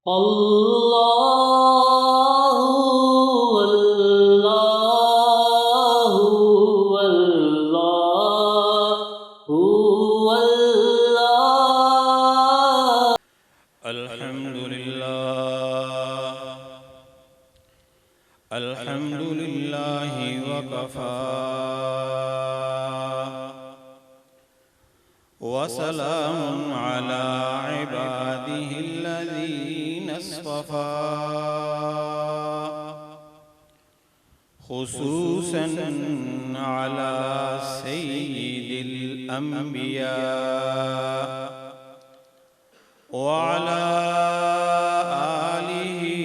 अल्लाहु अल्लाहु अल्लाहु अल्लाह। अल्हम्दुलिल्लाहि वकफा वसलामुन अला इबादिहिल्लज़ीना अस्फ़फ़ा खुसूसन अला सय्यिदिल अंबिया व अला आलिहि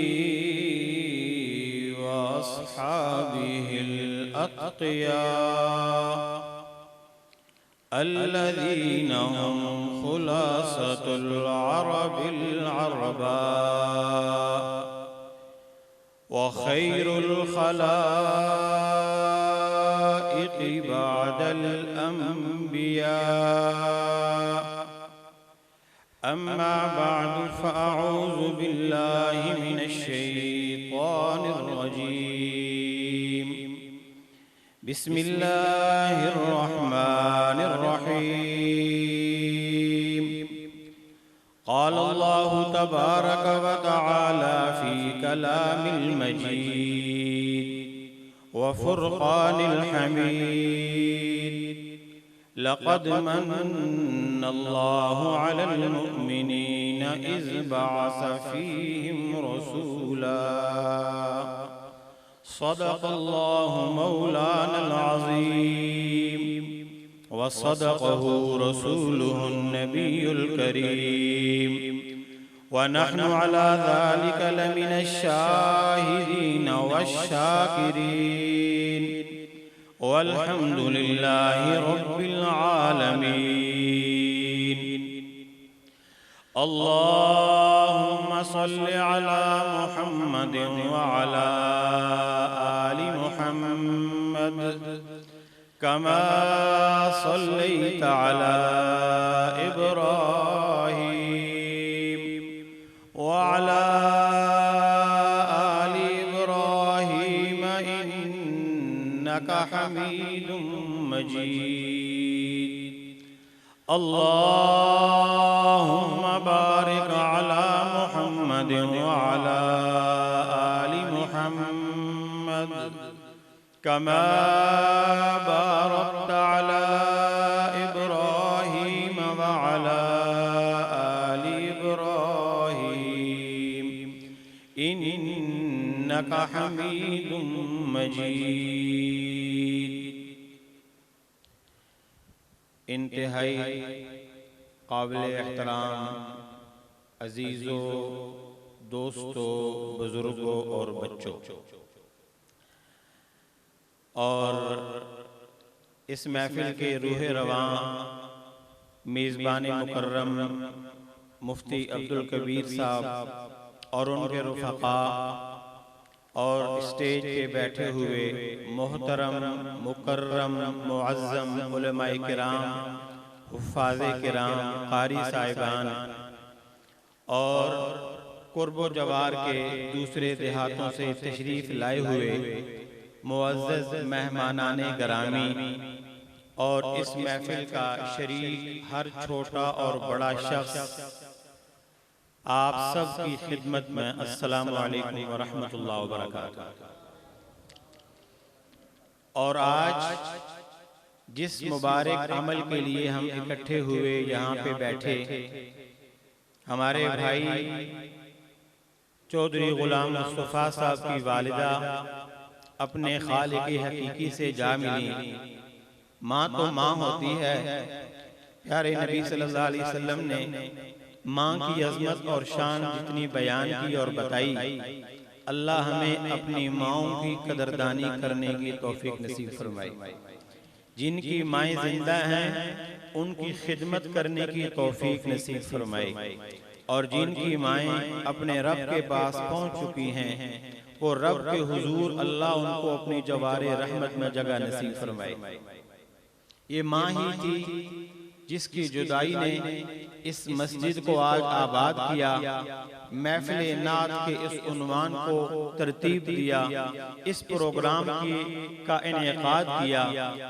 व अस्हाबिहिल अत्क़िया अल्लज़ीना हुम खुलासतुल अरबिल अरबा व खैरुल खलाइक़ि बअदल अंबिया। अम्मा बअदु फ़अऊज़ु बिल्लाहि मिनश शैतानिर रजीम। बिस्मिल्लाहिर रहमानिर रहीम। क़ाल अल्लाहु तबारक व तआला फ़ी कलामिल मजीद व फ़ुरक़ानिल हमीद। लक़द मन्ना अल्लाहु अलल मुअ्मिनीना इज़ बअस फ़ीहिम रसूला। सदक़ल्लाहु मौलानल अज़ीम व सदक़हु रसूलुहुन नबियुल करीम व नहनु अला ज़ालिका लमिनश शाहिदीन वश्शाकिरीन वल्हम्दुलिल्लाहि रब्बिल आलमीन। अल्लाहुम्मा सल्लि अला मुहम्मद व अला आलि मुहम्मद कमा सल्लैता अला इब्राहीम व अला आलि इब्राहीम इन्नका हमीदुम मजीद। अल्लाहुम्मा बारिक अला मुहम्मद व अला आलि मुहम्मद कमा बारकता अला इब्राहीम व अला आलि इब्राहीम इन्नका हमीदुम मजीद। इंतहाई काबिल एहतराम अजीज़ों, दोस्तों, बुजुर्गों और बच्चों, और इस महफिल के रूह रवां मेज़बान मुकर्रम मुफ्ती अब्दुल कबीर साहब और उनके रुफ़क़ा और स्टेज पे बैठे हुए मोहतरम मुकर्रम मुअज़्ज़म उलमाए किराम, हुफ़्फ़ाज़े किराम, क़ारी साहिबान और क़ुर्बो जवार के दूसरे देहातों से तशरीफ़ लाए हुए मुअज़्ज़ज़ मेहमानाने गरामी और इस महफिल का शरीक हर छोटा और बड़ा शख्स, आप सब की खिदमत में अस्सलामु अलैकुम व रहमतुल्लाहि व बरकातुहू। और आज जिस मुबारक अमल के लिए हम इकट्ठे हुए यहाँ पे बैठे, हमारे भाई चौधरी गुलाम मुस्तफ़ा साहब की वालिदा अपने खालिक हकीकी से जा मिली। माँ तो माँ होती है। प्यारे नबी सल्लल्लाहु अलैहि वसल्लम ने माँ की अज़मत और शान जितनी बयान की और बताई, अल्लाह हमें अपनी माँओं की कदरदानी करने की तौफीक नसीब फरमाए। जिनकी माएँ जिंदा हैं उनकी खिदमत करने की तौफीक नसीब फरमाए, और जिनकी माएँ अपने रब के पास पहुँच चुकी हैं वो रब के हुजूर अल्लाह उनको अपनी जवारे रहमत में जगह नसीब फरमाए। ये माँ ही थी जिसकी जुदाई ने इस मस्जिद को आज आबाद किया, महफिल नात के इस उन्वान को तरतीब दिया, इस प्रोग्राम का इनेकाद किया,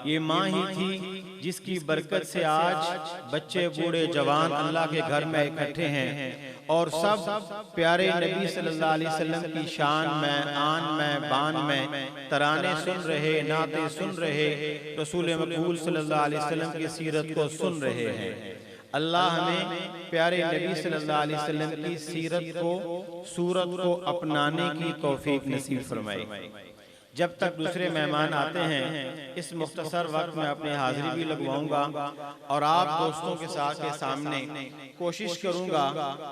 ये माँ ही थी जिसकी बरकत से आज बच्चे बूढ़े जवान अल्लाह के घर में इकट्ठे हैं और सब प्यारे नबी सल्लल्लाहु अलैहि वसल्लम की शान में, आन में, बान में तराने सुन रहे, नाते सुन रहे, रसूल मकबूल सल्लल्लाहु अलैहि वसल्लम की सीरत को सुन रहे हैं। अल्लाह हमें प्यारे नबी सल्लल्लाहु अलैहि वसल्लम की सीरत को, सूरत को अपनाने की तौफीक नसीब फरमाए। जब तक दूसरे मेहमान आते हैं, इस मुख्तसर वक्त में अपनी हाजिरी भी लगवाऊंगा और आप दोस्तों के साथ के सामने कोशिश करूंगा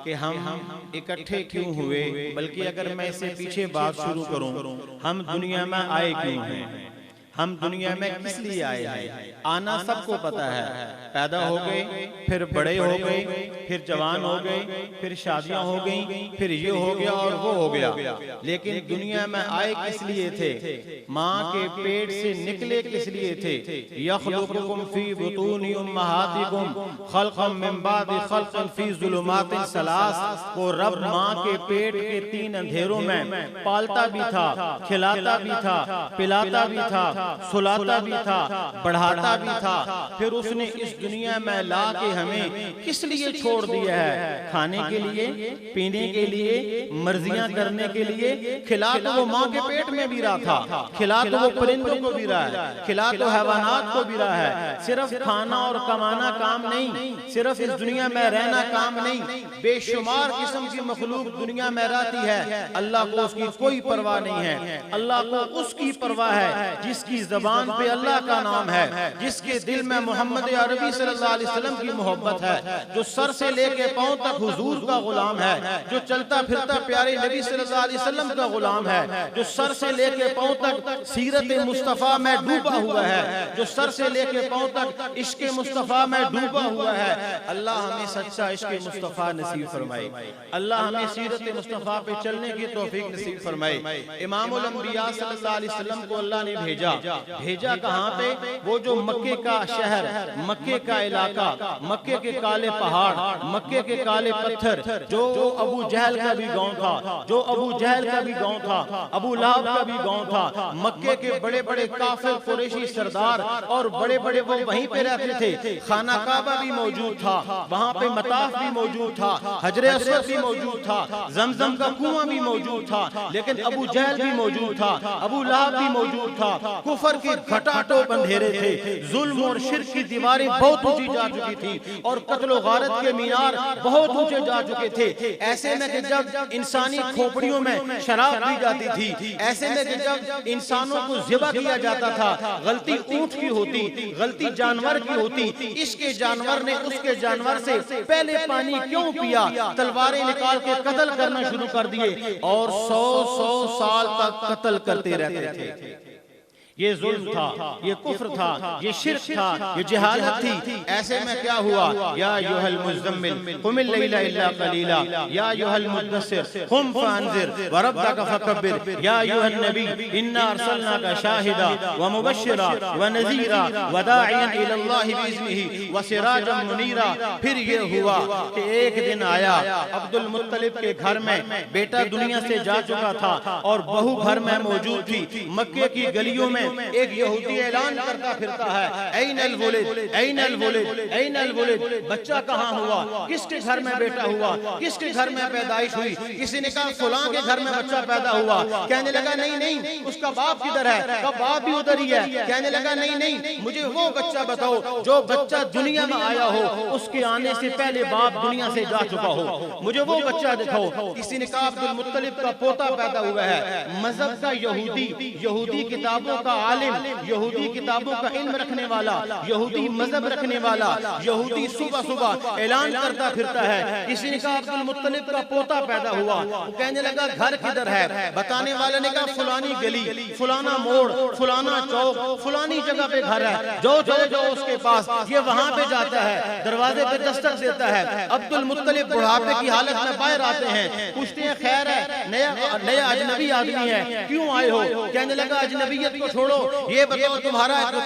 कि हम इकट्ठे क्यों हुए, बल्कि अगर मैं इससे पीछे बात शुरू करूं, हम दुनिया में आए क्यों हैं, हम दुनिया में किस लिए आए हैं। आना सबको पता है, पैदा हो गए, फिर बड़े हो गए, फिर जवान हो गए, फिर शादियां हो गई, फिर ये हो गया और वो हो गया, लेकिन दुनिया में आए किस लिए थे, माँ के पेट से निकले किस लिए थे। यख़लुकुकुम फी बुतूनि उम्महातिकुम खल्क़म मिन बादि खल्क़िन फी ज़ुलुमातिन सलास। वो रब माँ के पेट के 3 अंधेरों में पालता भी था, खिलाता भी था, पिलाता भी था, सुलाता भी था, बढ़ाता भी था, फिर उसने इस दुनिया में ला के हमें किस लिए छोड़ दिया है, खाने के लिए, पीने के लिए, मर्जियां करने के लिए। खिला तो वो माँ के पेट में भी रहा था, खिला तो वो परिंदों को भी रहा है, खिला तो हैवानात को भी रहा है। सिर्फ खाना और कमाना काम नहीं, सिर्फ इस दुनिया में रहना काम नहीं, बेशुमार किस्म की मखलूक दुनिया में रहती है, अल्लाह को उसकी कोई परवाह नहीं है। अल्लाह को उसकी परवाह है जिसकी ज़बान पे अल्लाह का नाम है, जिसके दिल में मोहम्मद अरबी सल्लल्लाहु अलैहि वसल्लम की मोहब्बत है, जो सर से लेके पांव तक हुजूर का गुलाम है, जो चलता फिरता प्यारे नबी सल्लल्लाहु अलैहि वसल्लम का गुलाम है, जो सर से लेके पांव तक सीरत मुस्तफ़ा में डूबा हुआ है, जो सर से लेके पांव तक इश्क मुस्तफ़ा में डूबा हुआ है। अल्लाह हमें सच्चा इश्क मुस्तफ़ा नसीब फरमाए, अल्लाह हमें सीरत मुस्तफ़ा पे चलने की तौफीक नसीब फरमाए। इमामुल अंबिया सल्लल्लाहु अलैहि वसल्लम को अल्लाह ने भेजा कहाँ पे, वो जो मक्के का शहर, मक्के का इलाका, मक्के के काले पहाड़, मक्के के काले पत्थर, जो अबू जहल का भी गांव था, जो अबू जहल का भी गांव था, अबू लहब का भी गांव था, मक्के के बड़े बड़े काफिर कुरैशी सरदार और बड़े बड़े वो वहीं पे रहते थे। खाना काबा भी मौजूद था, वहाँ पे मताफ भी मौजूद था, हजरे अस्वद भी मौजूद था, जमजम का कुआं भी मौजूद था, लेकिन अबू जहल भी मौजूद था, अबू लहब भी मौजूद था। कुफर के घटाटोप अंधेरे थे, जुल्म और शिर्क की दीवारें बहुत ऊंची जा चुकी थी और कत्ल और गारत के मीनार बहुत ऊंचे जा चुके थे। ऐसे में कि जब इंसानी खोपड़ियों में शराब पी जाती थी, ऐसे में कि जब इंसानों को ज़िबा किया जाता था, गलती ऊंट की होती, गलती जानवर की होती, इसके जानवर ने उसके जानवर से पहले पानी क्यों पिया, तलवारें निकाल के कत्ल करना शुरू कर दिए और 100 साल तक कत्ल करते रहते थे। ये जुल्म था, ये कुफ्र था, ये शिर्क था, ये जहालत थी। ऐसे में क्या हुआ, या अय्युहल मुज़्ज़म्मिल कुमिल लैला इल्ला क़लीला, या अय्युहल मुद्दस्सिर कुम फ़अन्ज़िर व रब्बका फ़कब्बिर, या अय्युहन नबी इन्ना अर्सलनाका शाहिदा व मुबश्शिरा व नज़ीरा व दाइयन इलल्लाहि बिइज़्निही व सिराजम मुनीरा। फिर ये हुआ कि एक दिन आया, अब्दुल मुत्तलिब के घर में बेटा दुनिया से जा चुका था और बहू घर में मौजूद थी। मक्के की गलियों में एक यहूदी ऐलान करता फिरता है, ऐनल वुलिद, ऐनल वुलिद, ऐनल वुलिद, बच्चा कहाँ हुआ, किसके घर में बेटा हुआ, किसके घर में पैदाइश हुई। किसी ने कहा फलां के घर में बच्चा पैदा हुआ, कहने लगा नहीं नहीं उसका बाप किधर है, का बाप भी उधर ही है। कहने लगा नहीं नहीं मुझे वो बच्चा बताओ जो बच्चा दुनिया में आया हो, उसके आने से पहले बाप दुनिया से जा चुका हो, मुझे वो बच्चा दिखाओ। किसी ने कहा अब्दुल मुत्तलिब का पोता पैदा हुआ है। मजहब का यहूदी, यहूदी किताबों का आलिम, यहूदी किताबों का इल्म रखने वाला, यहूदी मजहब रखने वाला, यहूदी सुबह सुबह ऐलान करता फिरता है। किसी ने कहा अब्दुल मुत्तलिब का पोता पैदा हुआ, वो कहने लगा घर किधर है। बताने वाले ने कहा फलानी गली, फलाना मोड़, फलाना चौक, फलानी जगह पे घर है, जो चले जाओ उसके पास। ये वहां पे जाता है, दरवाजे पे दस्तक देता है। अब्दुल मुत्तलिब बुढ़ापे की हालत में बाहर आते हैं, पूछते हैं खैर है, नया नया अजनबी आदमी है, क्यों आए हो? कहने लगा अजनबीयत को छोड़ो, ये बताओ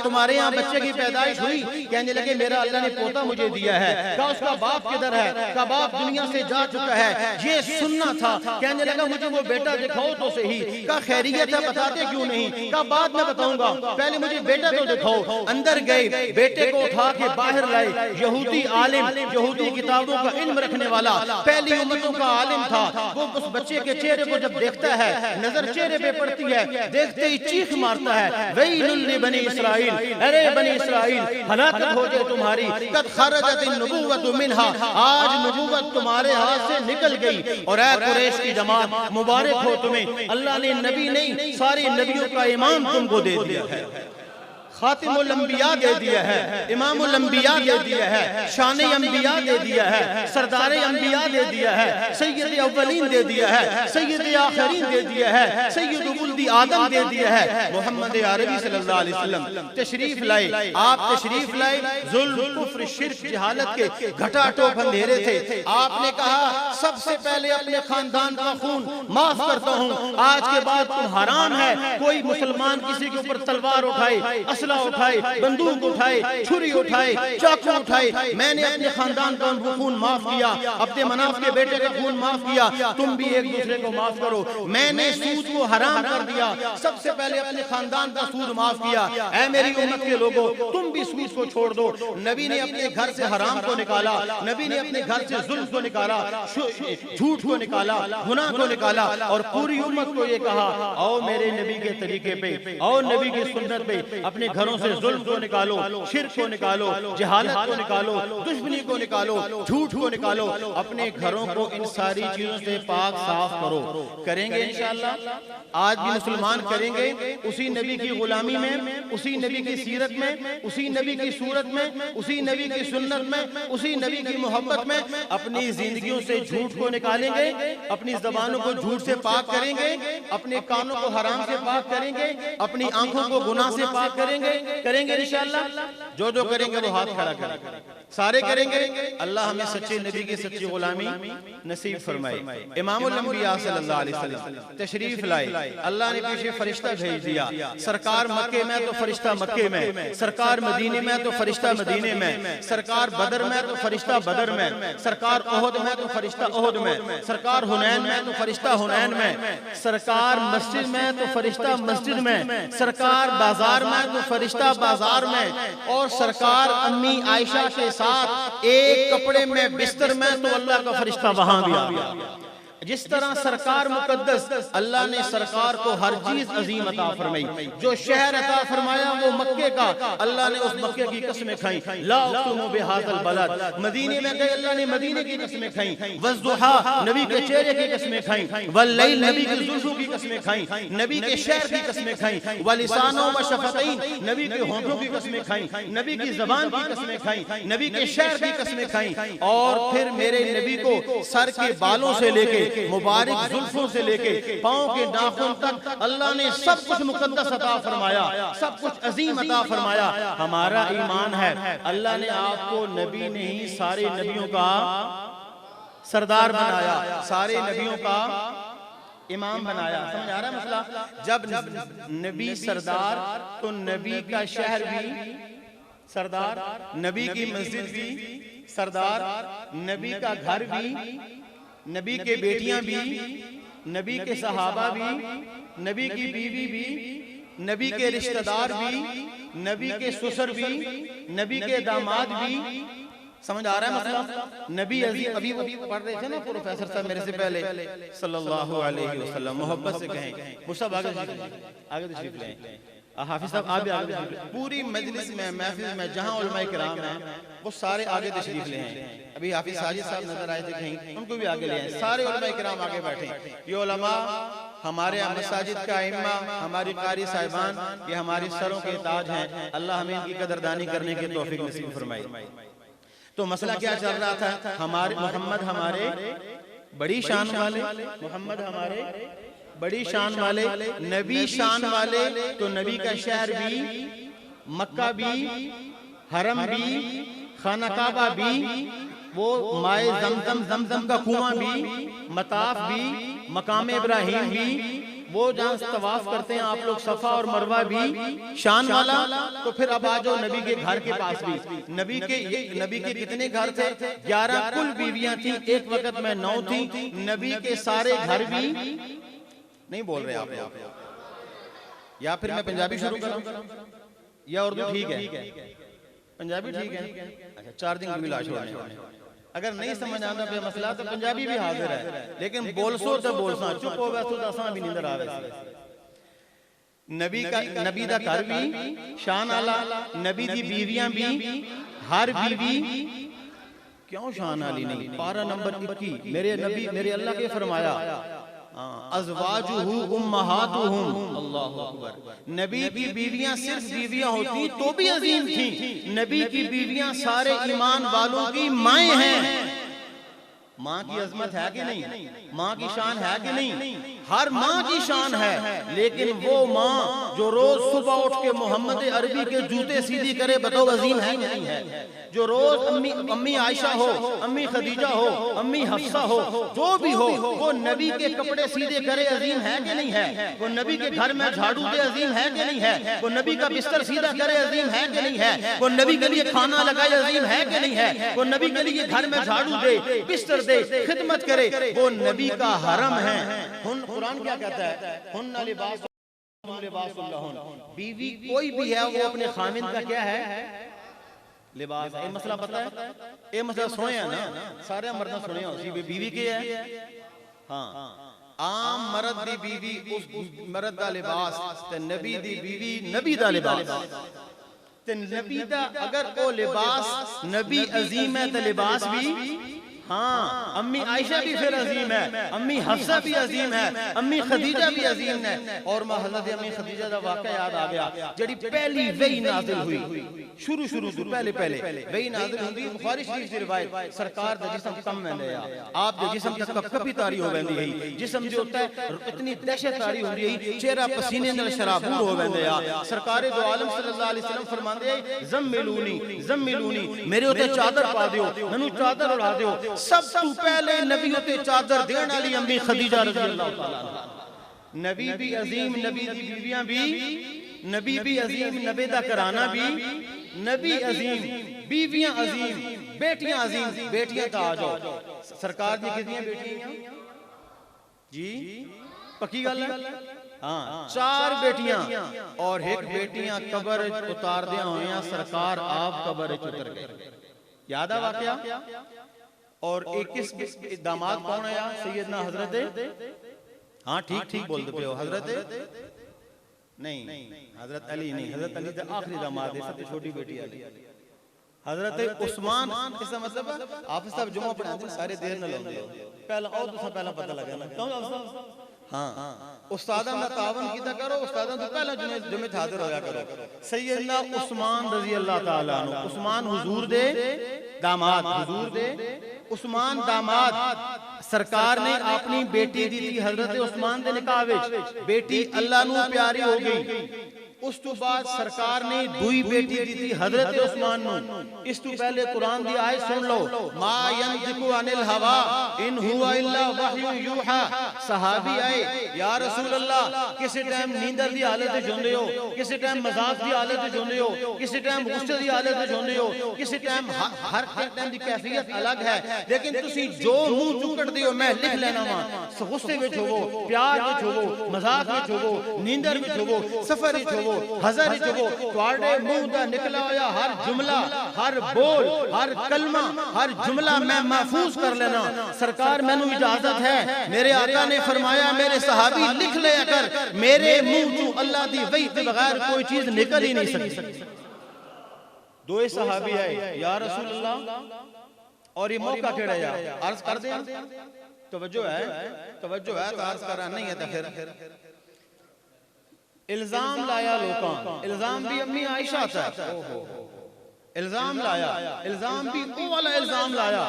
तुम्हारे यहाँ बच्चे की पैदाइश हुई? कहने लगे मेरा अल्लाह ने पोता मुझे दिया है। कहा उसका बाप किधर है? कहा बाप दुनिया से जा चुका है, ये सुनना था। कहने लगा मुझे वो बेटा दिखाओ तो सही। कहा खैरियत है, बताते क्यों नहीं? कहा बाद में बताऊंगा, पहले मुझे बेटा तो दिखाओ। अंदर गए, बेटे को उठा के बाहर लाए। यहूदी आलिम, यहूदी किताबों का इल्म रखने वाला, पहली उम्मतों का आलिम था। वो उस बच्चे के चेहरे को जब देखता है, नजर चेहरे पे पड़ती है, देखते ही चीख मारता है, वैलुल लिबनी इस्राईल, अरे बनी इस्राईल हलाकत हो जाए तुम्हारी। कद खरजत नबुव्वतु मिनहा, आज नबुव्वत तुम्हारे हाथ से निकल गई। और ऐ कुरैश की जमात, मुबारक हो तुम्हें, अल्लाह ने नबी नहीं सारे नबियों का इमाम तुमको दे दिया है। खातिमुल अंबिया दे दिया है, इमामुल अंबिया दे दिया है, शाने अंबिया दे दिया है, सरदारे अंबिया दे दिया है, सैयद अव्वलीन दे दिया है, सैयद आखिरीन दे दिया है, सैयद उलदी आदम दे दिया है। मोहम्मद अरबी सल्लल्लाहु अलैहि वसल्लम तशरीफ लाए। आप तशरीफ लाए, जुल्म, कुफ्र, शिर्क, जहालत के घटाटोप अंधेरे थे। आपने कहा सबसे पहले अपने खानदान का खून माफ करता हूँ, आज के बाद तुम हराम है कोई मुसलमान किसी के ऊपर तलवार उठाए, असला उठाए, बंदूक उठाए, छुरी उठाए, चाकू उठाए। मैंने अपने खानदान का खून माफ किया, अपने मनाफ के बेटे का खून माफ किया, तुम भी एक दूसरे को माफ करो। मैंने सूद को हराम कर दिया, सबसे पहले अपने खानदान का सूद माफ किया। ऐ मेरी उम्मत के लोगों, तुम भी सूद को छोड़ दो। नबी ने अपने घर से हराम को निकाला, नबी ने अपने घर से जुल्म को निकाला, झूठ को निकाला, गुनाह को निकाला, और पूरी उम्मत को ये कहा आओ मेरे नबी के तरीके पे, आओ नबी की सुन्नत पे, अपने घरों से जुल्म को निकालो, शिर्क को निकालो, जहालत को निकालो, दुश्मनी को निकालो, झूठ को निकालो, अपने घरों को इन सारी चीजों से पाक साफ करो। करेंगे इंशाअल्लाह। आज भी मुसलमान करेंगे, उसी नबी की गुलामी में, उसी नबी की सीरत में, उसी नबी की सूरत में, उसी नबी की सुन्नत में, उसी नबी की मोहब्बत में अपनी जिंदगियों से झूठ को निकालेंगे, अपनी जबानों को झूठ से पाक करेंगे, अपने कानों को हराम से पाक करेंगे, अपनी आंखों को गुनाह से पाक करेंगे इंशाअल्लाह। जो करेंगे वो हाथ खड़ा करेंगे, सारे करेंगे। अल्लाह हमें सच्चे नबी की सच्ची गुलामी नसीब फरमाए। इमामुल अंबिया सल्लल्लाहु अलैहि वसल्लम तशरीफ लाए, अल्लाह ने पीछे फरिश्ता भेज दिया। सरकार मक्के में तो फरिश्ता मक्के में, सरकार मदीने में तो फरिश्ता मदीने में, सरकार बदर में तो फरिश्ता बदर में, सरकार ओहद में तो फरिश्ता ओहद में, सरकार हुनैन में तो फरिश्ता हुनैन में, सरकार मस्जिद में तो फरिश्ता मस्जिद में, सरकार बाजार में तो फरिश्ता बाजार में, और सरकार अम्मी आयशा के साथ एक कपड़े में बिस्तर में तो अल्लाह का फरिश्ता वहां भी आ गया। जिस तरह सरकार मुकद्दस, अल्लाह ने सरकार को हर चीज अजीम अता फरमाई। जो शहर अता फरमाया वो मक्के का, अल्लाह ने उस मक्के की कसमें खाई। ला उक़्सिमु बिहाज़ल बलद, मदीने में गए अल्लाह ने मदीने की कसमें खाई। वज़्दुहा, नबी के चेहरे की कसमें खाई। वल्लैल, नबी की जुल्फ़ों की कसमें खाई। नबी के शहर की कसमें खाई। वलिसानो व शफ़तैन, नबी के होंठों की कसमें खाई। नबी की ज़बान की कसमें खाई। नबी के शहर की कसमें खाई। और फिर मेरे नबी को सर के बालों से लेके, मुबारक जुल्फों से लेके पांव के नाखून तक अल्लाह ने सब कुछ मुकद्दस अता फरमाया, सब कुछ अजीम अता फरमाया। हमारा ईमान है अल्लाह ने आपको नबी नहीं सारे नबियों का सरदार बनाया, सारे नबियों का इमाम बनाया। समझ आ रहा है मसला? जब नबी सरदार तो नबी का शहर भी सरदार, नबी की मस्जिद भी सरदार, नबी का घर भी, नबी के बेटियां भी, नबी के सहाबा भी, नबी की बीवी भी, नबी के रिश्तेदार भी, नबी के ससुर भी, नबी के दामाद भी। समझ आ रहा है मतलब? नबी अभी पढ़ रहे थे ना प्रोफेसर साहब मेरे से पहले, सल्लल्लाहु अलैहि वसल्लम, मोहब्बत से कहें वो सब आगे तशरीफ लें। हाफिज साहब आप भी आगे, पूरी मजलिस में, महफिल में जहां उलमाए किराम हैं वो सारे आगे तशरीफ ले हैं। अभी हाफिज साजिद साहब नजर आए थे कहीं, उनको भी आगे ले आए। सारे उलमाए किराम आगे बैठे। ये उलमा हमारे मसाजिद का इम्मा, हमारी कारी साहिबान, ये हमारे सरों के ताज हैं। अल्लाह हमें इनकी कदरदानी करने की तौफीक नसीब फरमाए। तो मसला क्या चल रहा था? हमारे मोहम्मद हमारे बड़ी शान वाले, मोहम्मद हमारे बड़ी शान वाले, नबी शान वाले, तो नबी का शहर भी, मक्का भी, हरम भी, खाना काबा भी, वो माए जमजम का कुआं भी, मताफ भी, मकाम इब्राहिम भी, वो जहाँ तवाफ करते हैं आप लोग, सफा और मरवा भी शान वाला। तो फिर अब आ जाओ नबी के घर के पास भी। नबी के कितने घर थे? 11 कुल बीवियां थी, एक वक्त में 9 थी। नबी के सारे घर भी नहीं बोल रहे आप, या फिर मैं पंजाबी शुरू करूं या उर्दू ठीक है? पंजाबी ठीक है। अच्छा, चार्जिंग भी लाश होने। अगर नहीं समझ आता पे मसला तो पंजाबी भी हाजिर है, लेकिन बोलसो तो बोलसा, चुप हो वैसो तो असा भी नींदर आवे। नबी दा घर भी शान आला, नबी दी बीवियां भी, हर बीवी क्यों शान आली नहीं? पारा नंबर 21 मेरे नबी मेरे अल्लाह के फरमाया अज़वाजुहु उम्महातुहुम, अल्लाहु अकबर। नबी की बीवियां सिर्फ बीवियां होती तो भी अजीम थी। नबी की बीवियां सारे ईमान वालों की माएं हैं। माँ की अजमत है कि नहीं? माँ की शान है कि नहीं? हर माँ की शान है, लेकिन वो माँ जो रोज सुबह उठ के मोहम्मद अरबी के जूते सीधी करे, बताओ अजीम है कि नहीं है? जो रोज अम्मी आयशा हो, अम्मी खदीजा हो, अम्मी हफ्सा हो, जो भी हो, वो नबी के कपड़े सीधे करे, अजीम है कि नहीं है? वो नबी के घर में झाड़ू दे, अजीम है कि नहीं है? वो नबी का बिस्तर सीधा करे, अजीम है कि नहीं है? वो नबी के लिए खाना लगाए, अजीम है कि नहीं है? वो नबी के लिए घर में झाड़ू दे, बिस्तर दे, खिदमत करे, वो नबी का हरम है। कुरान क्या कहता है? हुन्ना लिबासुल लहुन। बीवी कोई भी है वो अपने खामिन का क्या है? लिबास। ये मसला पता है? ये मसला सुने है ना, सारे मर्द सुने हो बीवी के है। हाँ, आम मर्द दी बीवी उस मर्द दा लिबास, ते नबी दी बीवी नबी दा लिबास। ते नबी दा अगर वो लिबास नबी अजीम है तो लिबास भी, हाँ, अम्मी आयशा भी फिर अजीम है, अम्मी हफ्सा भी अजीम है, अम्मी खदीजा भी अजीम है। और हज़रत अम्मी खदीजा का वाक़या याद आ गया, जड़ी पहली वही नाज़िल हुई, शुरू तो पहले वही नाज़िल हुई। बुखारी शरीफ की रिवायत, सरकार दा जिस्म कम वेंदे आ, आप दे जिस्म तक कपकपी तारी हो वेंदी है, जिस्म जो होता है इतनी दहशत तारी होंदी है, चेहरा पसीने नाल शराबूर हो वेंदे आ। सरकार दो आलम सल्लल्लाहु अलैहि वसल्लम फरमांदे, ज़म्मिलूनी, मेरे उते चादर पा दियो, मैनू चादर उड़ा दियो। सब तू पहले नबी उते चादर देने वाली अम्मी खदीजा रज़ी अल्लाह तआला अन्हा। नबी भी अजीम, नबी दी बीवियां भी, नबी भी अजीम, नबी दा घराना भी, नबी अजीम, बीवियां अजीम, बेटियां अजीम। बेटियां तो आ जाओ, सरकार दी कितनी बेटियां जी? पक्की गल है? हाँ, 4 बेटियां और एक बेटियां कबर उतार दिया होया, सरकार आप कबर उतर गए। याद है वाकया? और 21 दामाद कौन है? सैयदना हजरत, हाँ ठीक बोलते पे हो, हजरत नहीं, हजरत अली नहीं, हजरत अली तो आखिरी दामाद है, सबसे छोटी बेटी अली। हजरत उस्मान, इसका मतलब आप सब जुमा पढ़ाते सारे देर न लाਉਂਦੇ हो, पहला और दूसरा पहला पता लगा ना क्यों? हाँ, उस्तादा में तावन कीता करो, उस्तादा तो पहला जुमे हाजिर होया करो। सैयदना उस्मान रजी अल्लाह ताला अन्हु, उस्मान हुजूर दे दामाद, हुजूर दे उस्मान दामाद। सरकार ने अपनी बेटी दी थी हजरत उस्मान दे निकाह विच, बेटी अल्लाह नू प्यारी हो गई। उस तो बाद सरकार ने दुई बेटी दी थी हजरत उस्मान नू। इस तो पहले कुरान दी आयत सुन लो, मा यंतिकु अनिल हवा इन हुवा इल्ला वहयु यूहा। सहाबी आए, या रसूल अल्लाह, किसी टाइम नींदर दी हालत विच होंदे हो, किसी टाइम मजाक दी हालत विच होंदे हो, किसी टाइम गुस्से दी हालत विच होंदे हो, किसी टाइम हर टाइम दी कैफियत अलग है, लेकिन तुसी जो मुंह चुकड़दे हो मैं लिख लेना वा। गुस्से विच होवो, प्यार विच होवो, मजाक विच होवो, नींदर विच होवो, सफर विच होवो, हज़र विच होवो, तुहाडे मुंह दा निकला होया हर जुमला, हर बोल, हर कलमा, हर जुमला मैं महफूज कर लेना। सरकार मैनू इजाजत है, मेरे आका ने फरमाया मेरे सहाबी लिख ले, अगर मेरे मुंह चू अल्लाह दी वही के बगैर कोई चीज निकल ही नहीं सकती। दो सहाबी है, या रसूल अल्लाह, और ये मौका केड़ा या अर्ज कर दे, तवज्जो है तो अर्ज करा, नहीं है तो फिर इल्जाम लाया लोकां, इल्जाम भी अम्मी आयशा था, इल्जाम लाया, इल्जाम भी वो वाला इल्जाम लाया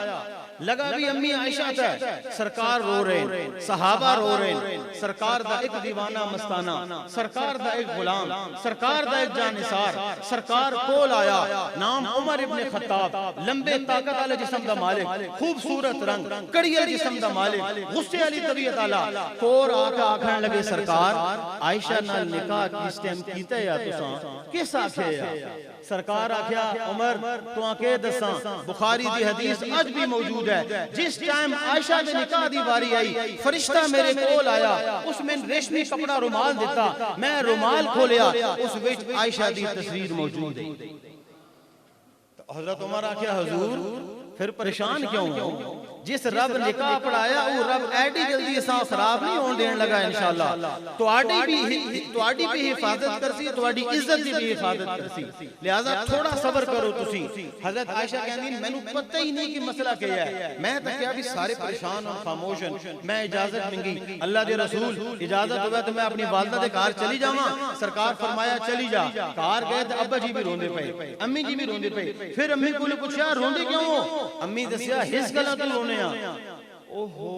लगा भी अम्मी आयशा था, सरकार रो रहे, सहाबा रो रहे, सरकार दा एक दीवाना मस्ताना, सरकार दा एक गुलाम, सरकार दा एक जानिसार, सरकार कोल आया, नाम उमर इब्ने खत्ताब, लंबे ताकत वाले जिस्म दा मालिक, खूबसूरत रंग, कड़िया जिस्म दा मालिक, गुस्से वाली तबीयत आला, कोर आके आखन लगे सरकार आयशा नाल निकाह किस टाइम कीता या तुसां किस आखे या? सरकार आख्या उमर तू आके दसा, बुखारी दी हदीस आज भी मौजूद है, जिस टाइम आयशा दे निकाह दी बारी आई फरिश्ता मेरे कोल आया, उसमें रेशमी कपड़ा रुमाल दिता, मैं रुमाल खोलिया, उस विच आयशा दी तस्वीर मौजूद है। तो हजरत उमर आख्या हुजूर फिर परेशान क्यों हो? जिस रब निकाह पढ़ाया वो रब एडी जल्दी असा खराब नहीं होने देने लगा इंशाअल्लाह, तुहाडी भी हिफाजत करसी, तुहाडी इज्जत दी भी हिफाजत करसी, लिहाजा थोड़ा सब्र करो तुसी। हजरत आयशा कहंदी मैनू पता ही नहीं कि मसला क्या है, मैं तो क्या भी सारे परेशान और खामोश हैं, मैं इजाजत मंगी, अल्लाह दे रसूल इजाजत होवे तो मैं अपनी वालिदा दे घर चली जावां, सरकार फरमाया चली जा। घर गए तो अब्बा जी भी रोंदे पे, अम्मी जी भी रोंदे पे, फिर अम्मी को पूछा रोंदे क्यों हो? अम्मी दसिया इस गल्ला तो रोने। ओहो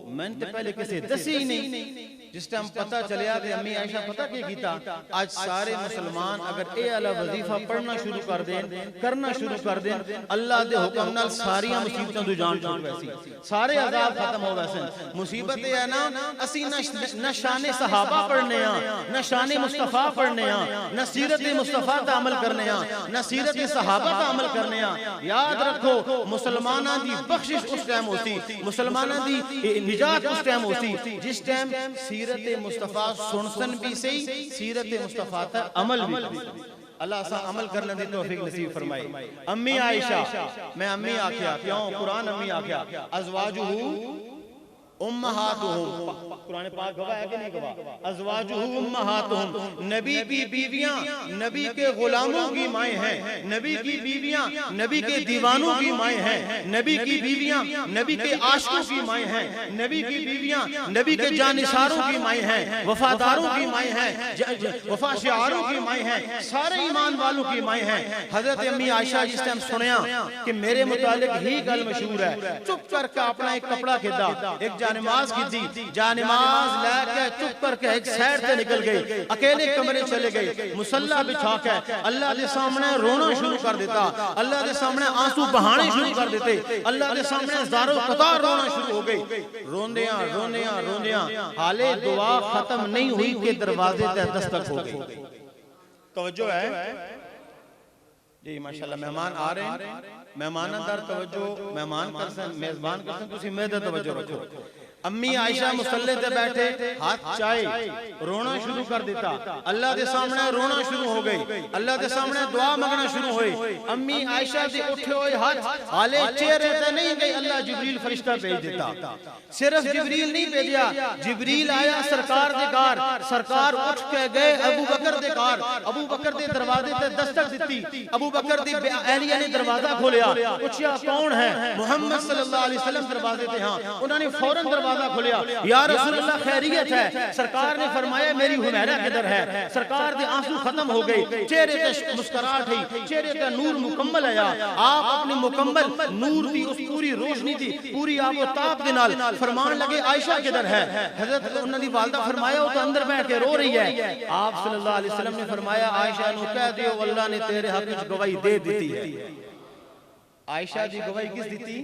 मैंने तो पहले किसी दसी ही नहीं। जिस टाइम पता चलिया कि अम्मी आयशा पता क्या कीता, आज सारे मुसलमान अगर ए वाला वजीफा पढ़ना शुरू कर दें, करना शुरू कर दें, अल्लाह दे हुक्म नाल सारी मुसीबतां तो जान छुट वैसी, सारे अजाब खत्म हो वैसे। मुसीबत ये है ना असी न शाने सहाबा पढ़ने न शाने मुस्तफा पढ़ने न सीरत मुस्तफा का अमल करने न सीरत सहाबा का अमल करने। याद रखो मुसलमाना दी बख्शिश उस टाइम होती, मुसलमाना दी निजात उस टाइम होती जिस टाइम सीरत मुस्तफा सुनसन भी सही, सीरत मुस्तफा तक अमल भी। अल्लाह सा अमल करने दी तौफीक नसीब फरमाए। अम्मी आयशा, मैं अम्मी आख्या क्यों? कुरान अम्मी आख्या अज़वाजुहु उम्महातुहुम, कुरान पाक गवाह है कि नहीं गवाह? अज़वाजुहु उम्महातुहुम, नबी की बीवियां नबी के गुलामों की माएँ हैं, नबी की बीवियां नबी के दीवानों की माएँ हैं, नबी की बीवियां नबी के आशिकों की माएँ हैं, नबी की बीवियां नबी के जानिसारों की माएँ हैं, वफादारों की माएँ हैं, वफाशियारों की माएँ हैं, सारे ईमान वालों की माएँ हैं। हजरत अम्मी आयशा जिस टाइम सुनया कि मेरे मुतालिक ही गल मशहूर है, चुप करके अपना एक कपड़ा खिदा, एक जानिमाज की थी, जानिमाज लेके चुप करके एक साइड से निकल गई, अकेले कमरे चले गए, मुसल्ला बिछा के अल्लाह के सामने रोना शुरू कर देता, अल्लाह के सामने आंसू बहाने शुरू कर देते, अल्लाह के सामने ज़ारो कतार रोना शुरू हो गई। रोंदियां रोंदियां रोंदियां हाले दुआ खत्म नहीं हुई कि दरवाजे पे दस्तक हो गई। तवज्जो है जी, माशाल्लाह मेहमान आ रहे हैं, मेहमानदार तवज्जो, मेहमान कर मेजबान कर तुसी मेरे तवज्जो रखो। अम्मी आयशा मुसल्ले पे बैठे, हाथ चाहे रोना शुरू कर देता, अल्लाह के सामने रोना शुरू हो गई, अल्लाह के सामने दुआ मांगना शुरू हुई। अम्मी आयशा दे उठे हुए हाथ हाले चेहरे पे नहीं गई, अल्लाह जिब्रील फरिश्ता भेज देता। सिर्फ जिब्रील नहीं भेजा, जिब्रील आया सरकार दे घर, सरकार उठ के गए अबू बकर दे घर, अबू बकर दे दरवाजे पे दस्तक दी, अबू बकर दी एहलिया ने दरवाजा खोलिया, पूछा कौन है? मोहम्मद सल्लल्लाहु अलैहि वसल्लम दरवाजे पे। हाँ, उन्होंने फौरन दरवाजा खोलिया, या रसूलल्लाह खैरियत है? सरकार ने फरमाया मेरी हुमैरा किधर है? सरकार दे आंसू खत्म हो गए, चेहरे पे मुस्कुराहट है, चेहरे पे नूर मुकम्मल आया। आप अपने मुकम्मल नूर दी उस पूरी रोशनी दी पूरी आबोताब दे नाल फरमान लगे आयशा किधर है? हजरत उन्हां दी वालिदा फरमाया वो तो अंदर बैठ के रो रही है। आप सल्लल्लाहु अलैहि वसल्लम ने फरमाया आयशा नु कह दियो अल्लाह ने तेरे हक विच गवाही दे दी है। आयशा दी गवाही किस दी?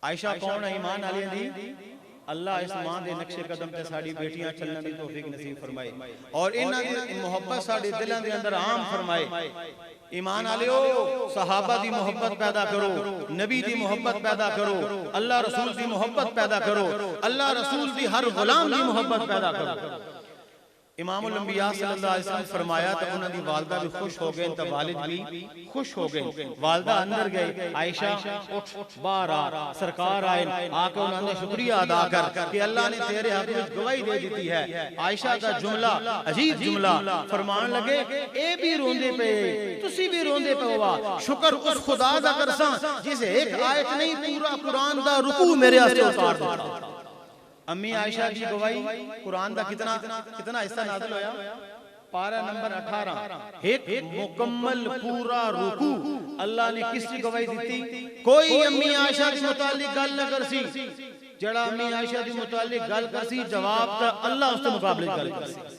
आयशा कौन है? ईमान वाले दी। अल्लाह इस मां दे नक्शे कदम ते साडी बेटियां चलने दी तौफीक नसीब फरमाए और इन्हां दी मोहब्बत साडे दिलां दे अंदर आम फरमाए। ईमान वालेओ सहाबा दी मोहब्बत पैदा करो, नबी दी मोहब्बत पैदा करो, अल्लाह रसूल दी मोहब्बत पैदा करो, अल्लाह रसूल दी हर गुलाम दी मोहब्बत पैदा करो। इमामुल अंबिया सल्लल्लाहु अलैहि वसल्लम फरमाया तो उन्हां दी वालिदा भी खुश हो गए, तो वालिद भी खुश हो गए। वालिदा अंदर गए, आयशा उठ बाहर आ, सरकार आए, आके उन्होंने शुक्रिया अदा कर कि अल्लाह ने तेरे हक में गवाही दे दी है। आयशा का जुमला अजीब जुमला, फरमान लगे ए भी रोंदे पे, तुसी भी रोंदे पे हुआ, शुक्र उस खुदा दा करसा जिसे एक आयत नहीं पूरा कुरान दा रुकू मेरे वास्ते उतार दिता। अम्मी आयशा की गवाही कुरान का कितना हिस्सा नाज़िल होया? पारा नंबर 18 एक मुकम्मल पूरा रुकू अल्लाह ने किसकी गवाही दी? कोई अम्मी आयशा के मुतालिक गल न करसी, जड़ा अम्मी आयशा के मुतालिक गल करसी जवाब ता अल्लाह उसके मुकाबले गल करसी।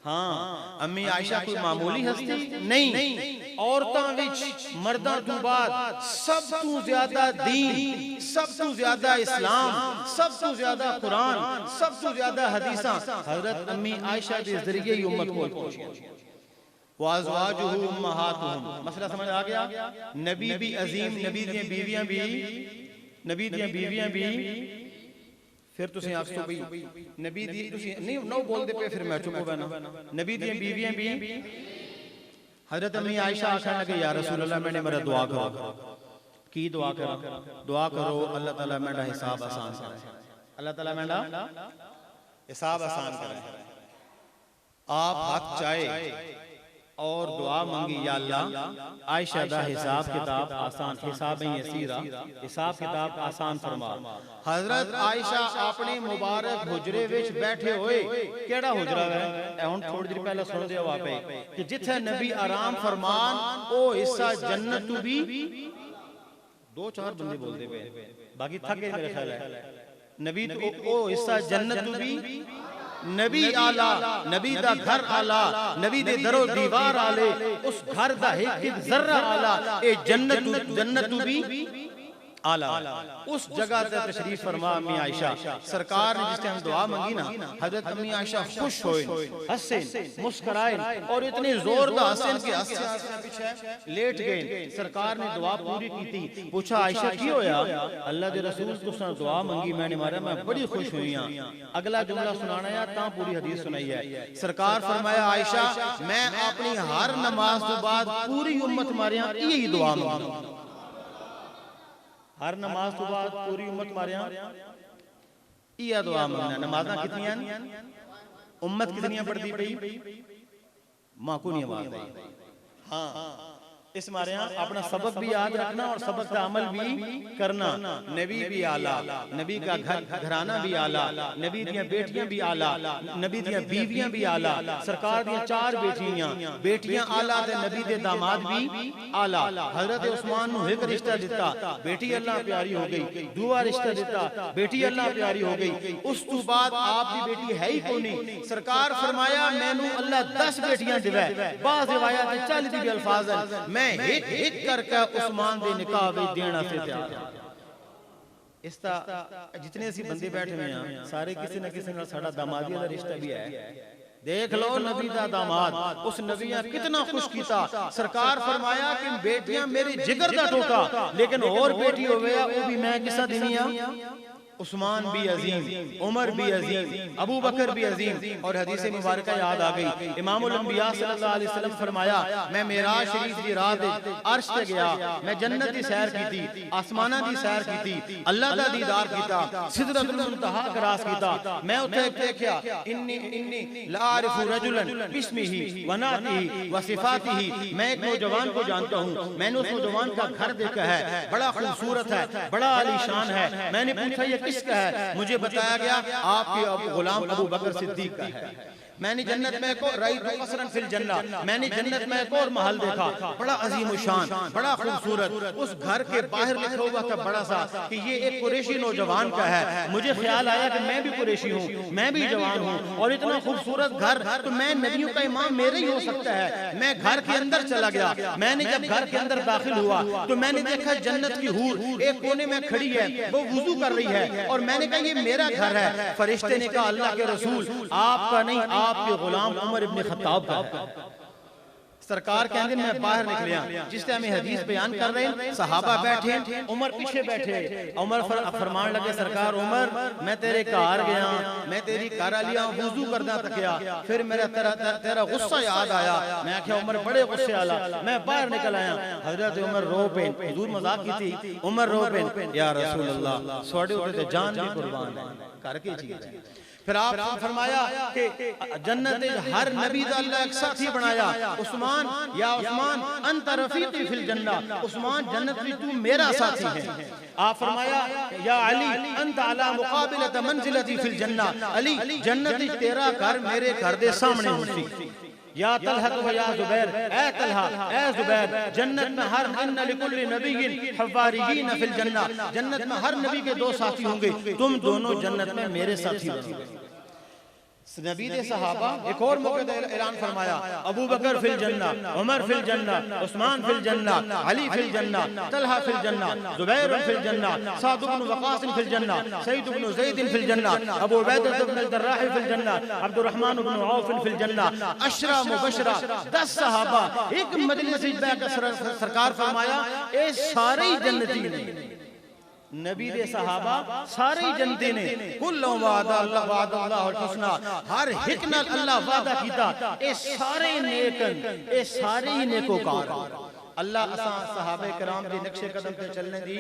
हाँ, अम्मी आयशा कोई मामूली हस्ती नहीं, औरतां विच मर्दां तो बाद सब तो ज्यादा दीन, सब तो ज्यादा इस्लाम, सब तो ज्यादा कुरान, सब तो ज्यादा हदीसां हजरत अम्मी आयशा के जरिए ही उम्मत को पहुंची। वाज़वाजुहु उम्महातुहुम, मसला समझ आ गया? नबी भी अजीम, नबी दी बीवियां भी फिर तुसी आखो भाई नबी दी तुसी नहीं नौ बोलदे पे, फिर मैं चुप हो बैना। नबी दी बीवियां भी हजरत अम्मी आयशा आखने लगे या रसूल अल्लाह मैंने मेरा दुआ करो। की दुआ करो? दुआ करो अल्लाह ताला मेरा हिसाब आसान करे, अल्लाह ताला मेरा हिसाब आसान करे। आप हाथ चाहे और दुआ मांगी या अल्लाह आयशा दा हिसाब किताब आसान, हिसाब यसीरा, हिसाब किताब आसान फरमा। हजरत आयशा अपने मुबारक हुजरे विच बैठे होए, केड़ा हुजरा है हुन थोड़ी देर पहले सुन दिया वापे कि जिथे नबी आराम फरमान ओ हिस्सा जन्नत तू भी 2-4 बंदे बोलदे पे, बाकी थक गए मेरे ख्याल है। नबी तो ओ हिस्सा जन्नत तू भी, नबी आला, नबी दा घर आला, नबी दे दरो दीवार आले, उस घर दा एक जर्रा आला, ए जन्नत भी आला। उस जगह से तशरीफ फरमा अम्मी आयशा सरकार ने जिस टाइम दुआ मांगी ना, हजरत अम्मी आयशा खुश होए, हंसे, मुस्कुराए और इतने जोरदार हंसे कि हंसे पीछे लेट गए। सरकार ने दुआ पूरी की थी, पूछा आयशा की होया? अल्लाह दे रसूल तुसां दुआ मांगी मैंने मारा, मैं बड़ी खुश हुई हां। अगला जुमला सुनाना है ता पूरी हदीस सुनाई है। सरकार फरमाया आयशा मैं अपनी हर नमाज तो बाद पूरी उम्मत मारे यही दुआ मांगदा, हर नमाज तो बाद पूरी उम्मत मारिया इया दुआ मांगना। नमाज़ां कितनियां उम्मत कितनियां पढ़ती पई मां को नहीं आवाज आई। हाँ इस मारे अपना सबक भी याद रखना और सबक का अमल भी करना। नबी भी आला, नबी का घराना भी आला, नबी दियां बेटियां भी आला, नबी दियां बीवियां भी आला, सरकार दियां 4 बेटियां आला ते नबी दे दामाद भी आला। हजरत उस्मान नु एक रिश्ता दिता, बेटी अल्लाह प्यारी हो गई, दूआ रिश्ता दिता, बेटी अल्लाह प्यारी हो गई। उस तो बाद आप दी बेटी है ही कोनी, सरकार फरमाया मैनू अल्लाह 10 बेटियां दिवे। बाज़ रिवायत में 40 भी अल्फाज है, मैं एक एक करके उस्मान दे निकाह विच देना से तैयार। इस जितने सी बंदे बैठे हुए हैं सारे किसी न किसी नाल साडा दामादिया दा रिश्ता भी है। देख लो नबी दा दामाद, उस नबिया कितना खुश कीता। सरकार फरमाया कि बेटियां मेरे जिगर दा टोटा, लेकिन और बेटी होवे ओ भी मैं किसा देनी आ? उस्मान भी अजीम, उमर भी अजीम, अबू बकर भी अजीम। और हदीस मुबारक याद आ गई, इमामुल अंबिया सल्लल्लाहु अलैहि वसल्लम फरमाया मैं मेराज शरीफ दी रात अर्श पे गया, मैं जन्नत दी सैर की थी, आसमाना दी सैर की थी, अल्लाह दा दीदार कीता, सिदरतुल मुंतहा क्रॉस कीता। मैं उथे देखया इन्नी ला आरिफु रजुलन बिस्मिही व नातिही व सिफातिही, मैं एक नौजवान को जानता हूं, मैंने उस नौजवान का घर देखा है, बड़ा खूबसूरत है, बड़ा आलीशान है। मैंने पूछा ये किसका है? मुझे बताया गया आपके गुलाम अबू बकर सिद्दीक का है। मैंने जन्नत में को रई कसरन फिल जन्ना, मैंने जन्नत में एक और महल देखा, बड़ा अजीम शान, बड़ा खूबसूरत। उस घर के बाहर लिखा हुआ था बड़ा सा कि ये एक कुरैशी नौजवान का है। मुझे ख्याल आया कि मैं भी कुरैशी हूँ, मैं भी जवान हूँ और इतना खूबसूरत घर तो मैं नबियों का इमाम मेरे ही हो सकता है। मैं घर के अंदर चला गया। मैंने जब घर के अंदर दाखिल हुआ तो मैंने देखा जन्नत की हूर एक कोने में खड़ी है, वो वुजू कर रही है और मैंने कहा ये मेरा घर है। फरिश्ते ने कहा अल्लाह के रसूल आपका नहीं, आपके गुलाम उमर इब्ने खत्ताब का। सरकार कहते मैं बाहर निकलिया, जिस टाइम हदीस बयान कर रहे हैं सहाबा बैठे, उमर पीछे बैठे। उमर फरमान लगे सरकार उमर मैं तेरे घर गया, मैं तेरी घर आलिया वुजू करदा तकिया, फिर मेरा तेरा गुस्सा याद आया। मैं आख्या उमर बड़े गुस्से आला, मैं बाहर निकल आया। हजरत उमर रो पे, हुजूर मजाक की थी, उमर रो पे या रसूल अल्लाह सोडे ऊते ते जान भी कुर्बान है, करके चीज है। फिर आप फरमाया कि जन्नत हर नबी दा अल्लाह एक साथी बनाया। उस्मान या उस्मान अंत रफीकी फिल जन्ना, उस्मान जन्नत में तू मेरा साथी है। आप फरमाया या अली अंत अला मुकाबिलत मंजिलती फिल जन्ना, अली जन्नत तेरा घर मेरे घर दे सामने होसी। या तलहा व या जुबैर, ए तलहा ए जुबैर, जन्नत में हर इन्ना लिकुल्लि नबिय्यिन हवारियीन फिल जन्नह, जन्नत में हर नबी के दो साथी होंगे, तुम दोनों जन्नत में मेरे साथी बनोगे। नबी ने सहाबा एक और मौके पर ऐलान फरमाया, अबू बकर फिल जन्नह, उमर फिल जन्नह, उस्मान फिल जन्नह, अली फिल जन्नह, तलहा फिल जन्नह, जुबैर फिल जन्नह, साद इब्न वक़ास फिल जन्नह, सईद इब्न ज़ैद फिल जन्नह, अबू उबैदा इब्न अल-जर्राह फिल जन्नह, अब्दुर्रहमान इब्न औफ फिल जन्नह। अशरा मुबशरा 10 सहाबा एक मजलिस में बैठकर सरकार फरमाया, ए सारे ही जन्नती ने, नबी दे सहाबा सारे जन्नती ने, कुल्लु वादा अल्लाह हुस्ना, हर एक नाल अल्लाह वादा कीता, ए सारे नेकन, ए सारे ही नेकोकार। अल्लाह असा सहाबे कराम दे नक्शे कदम पे चलने दी,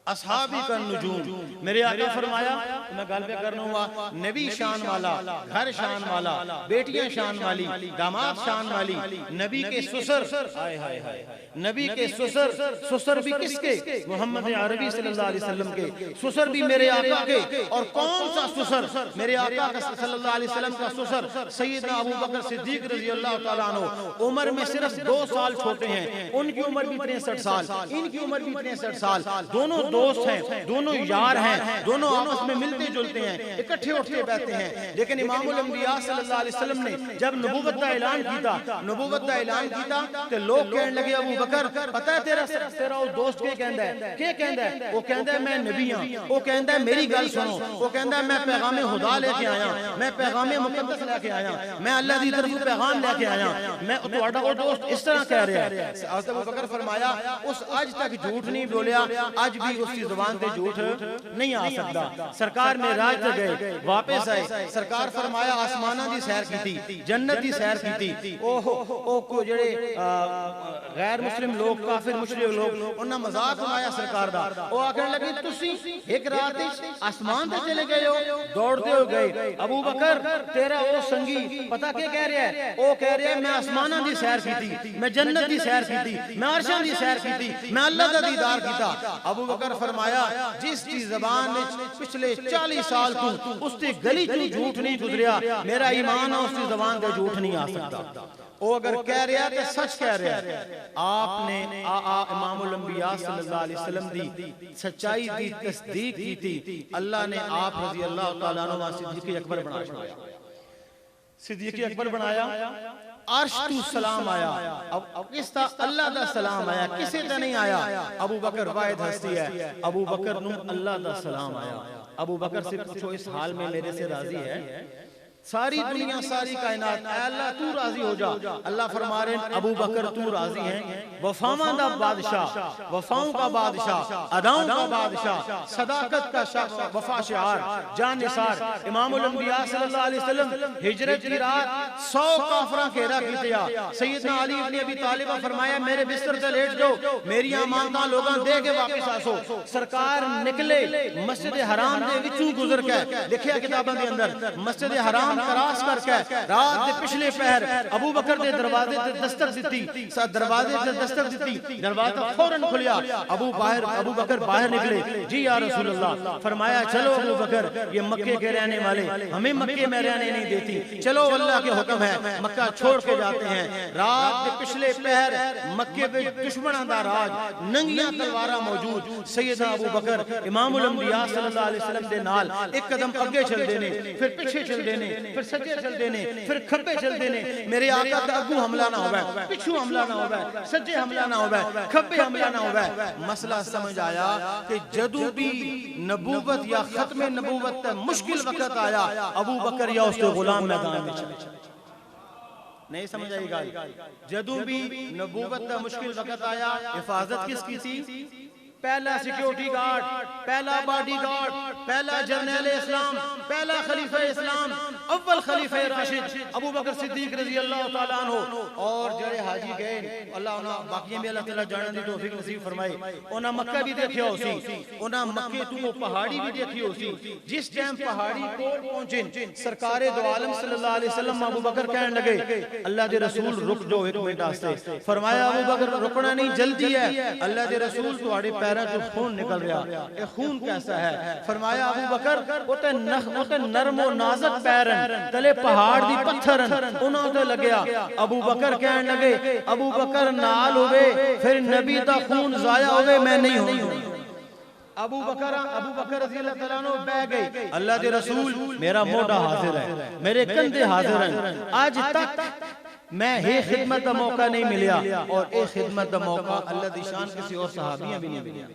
असहाबी का नुजूम। मेरे आका फरमाया, मैं गल पे करना हुआ, नबी शान वाला, घर शान वाला, बेटियां शान वाली, दामाद शान वाली, नबी के ससुर, हाय हाय हाय, नबी के ससुर, ससुर भी किसके? मोहम्मद अरबी सल्लल्लाहु अलैहि वसल्लम के ससुर भी मेरे आका के। और कौन सा ससुर? मेरे आका का सल्लल्लाहु अलैहि वसल्लम का ससुर सैयदना अबू बकर सिद्दीक रज़ी अल्लाह तआला अन्हु, उम्र में सिर्फ 2 साल छोटे हैं, उनकी उम्र भी 63 साल, इनकी उम्र भी 63 साल, दोनों दोस्त हैं, दोनों यार हैं, दोनों आपस में मिलते जुलते हैं, इकट्ठे उठते बैठते हैं। लेकिन इमामुल अंबिया सल्लल्लाहु अलैहि वसल्लम ने जब नबूवत का ऐलान किया, नबूवत का ऐलान किया, तो लोग कहने लगे, अबू बकर पता है तेरा वो दोस्त क्या कहता है? क्या कहता है? वो कहता है मैं नबी हां, वो कहता है मेरी गल सुनो, वो कहता है मैं पैगाम खुदा लेके आया, मैं पैगाम मुकद्दस लेके आया, मैं अल्लाह दी तरफ पैगाम लेके आया, मैं तुम्हारा वो दोस्त इस तरह कह रहा है। हज़रत अबू बकर फरमाया, उस आज तक झूठ नहीं बोलिया, आज भी उसकी जुबान पे झूठ नहीं आ सकता। सरकार में राज तक गए, वापस आए, सरकार फरमाया आसमाना दी सैर की, जन्नत दी सैर की। ओहो को जेड़े गैर मुस्लिम लोग, काफिर मुशरिक लोग, उन्हें मजाक उड़ाया सरकार दा। वो आखने लगे, तुसी एक रात आसमान पे चले गए हो, दौड़ते हो गए। अबू बकर तेरा वो संगी पता क्या कह रहा है? वो कह रहा है मैं आसमाना दी सैर की, मैं जन्नत दी सैर की, मैं अर्शां दी सैर की, मैं अल्लाह दा दीदार कीता। अबू बकर फरमाया, जिसकी ज़बान में पिछले 40 साल तू उसकी गली तू झूठ नहीं गुजरिया, मेरा ईमान है उसकी ज़बान पे झूठ नहीं आ सकता। वो अगर कह रहा है तो सच कह रहा है। आपने इमामुल अंबिया सल्लल्लाहु अलैहि वसल्लम दी सच्चाई दी तस्दीक की थी। अल्लाह ने आप रज़ी अल्लाह तआला अन्हु सिद्दीक़ अकबर बनाया, सिद्दीक़ अकबर बनाया। अर्श तू सलाम आया, अब किस तरह अल्लाह दा सलाम आया, किसे दा नहीं आया। अबू बकर वाहिद हस्ती है, अबू बकर नू अल्लाह दा सलाम आया। अबू बकर से पूछो इस हाल में मेरे से राजी है? सारी दुनिया, सारी कायनात, अल्लाह तू राजी हो जा। अल्लाह फरमा रहे हैं, अबू बकर तू राजी है? वफाओं का बादशाह, वफाओं का बादशाह, अदाओं का बादशाह, सदाकत का शाह, वफा शिआर, जान निसार। इमामुल अंबिया सल्लल्लाहु अलैहि वसल्लम हिजरत की रात 100 काफिरा घेरा कीतिया। सैयदना अली इब्न अबी तालिब फरमाया, मेरे बिस्तर पे लेट जाओ, मेरी अमानतां लोगां दे के वापस आसो। सरकार निकले मस्जिद हराम दे विचों गुजर के, लिखिया किताबां दे अंदर, मस्जिद हराम क्रॉस करके रात के पिछले पहर अबू बकर दे दरवाजे ते दस्तक दी, दरवाजे ते दस्तक दी, दरवाजा फौरन खुलिया। अबू बकर बाहर निकले, जी या रसूल अल्लाह। फरमाया, चलो अबू बकर, ये मक्के के रहने वाले हमें मक्के में रहने नहीं देती, चलो अल्लाह के हुक्म है, मक्का छोड़ के जाते हैं। रात के पिछले पहर मक्के पे दुश्मनां दा राज, नंगियां तलवारां मौजूद। सैयदना अबू बकर इमामुल अंबिया सल्लल्लाहु अलैहि वसल्लम दे नाल एक कदम अगे चल देने, फिर पीछे चल देने, फिर सज्जे चल देने, फिर खब्बे चल देने। मेरे आका दा अगू हमला ना होवे, पिछू हमला ना होवे, सज्जे हमला ना होवे, खब्बे हमला ना होवे। मसला समझ आया कि जदू भी नबूवत या खत्म नबूवत का मुश्किल वक्त आया, अबू बकर या उसके गुलाम मैदान में चले। नहीं समझ आई गाल? जदू भी नबूवत का मुश्किल वक्त आया, हिफाजत किसकी थी? पहला सिक्योरिटी गार्ड, पहला बॉडी गार्ड, पहला जर्नैल इस्लाम, पहला खलीफा इस्लाम, अव्वल खलीफा राशिद अबू बकर सिद्दीक रज़ी अल्लाह तआला अन्हु। और जड़े हाजी गए, अल्लाह उन्हां बाकी में अल्लाह ताला जानने दी तौफीक नसीब फरमाए। उन्हां मक्का भी देखिया होसी, उन्हां मक्के तू वो पहाड़ी भी देखी होसी। जिस टाइम पहाड़ी कोल पहुंचे, सरकारे दो आलम सल्लल्लाहु अलैहि वसल्लम अबू बकर कहने लगे, अल्लाह दे रसूल रुक जाओ एक मिनट वास्ते। फरमाया, अबू बकर रुकना नहीं, जल्दी है। अल्लाह दे रसूल तुम्हारे पैरों तो खून निकल रहा, ये खून कैसा है? फरमाया अबू बकर ओते नरम और नाजुक पैर तले पहाड़ दी पत्थर उन्हां ते लगया। अबू बकर कहन लगे अबू बकर नाल होवे फिर नबी दा खून जाया होवे, मैं नहीं हूं। अबू बकर रज़ी अल्लाह तआला अन्हु बह गए। अल्लाह के रसूल मेरा मोढा हाजिर है, मेरे कंधे हाजिर हैं, आज तक मैं हे खिदमत का मौका नहीं मिलिया और ए खिदमत का मौका अल्लाह दी शान किसी और सहाबियां भी नहीं मिलिया,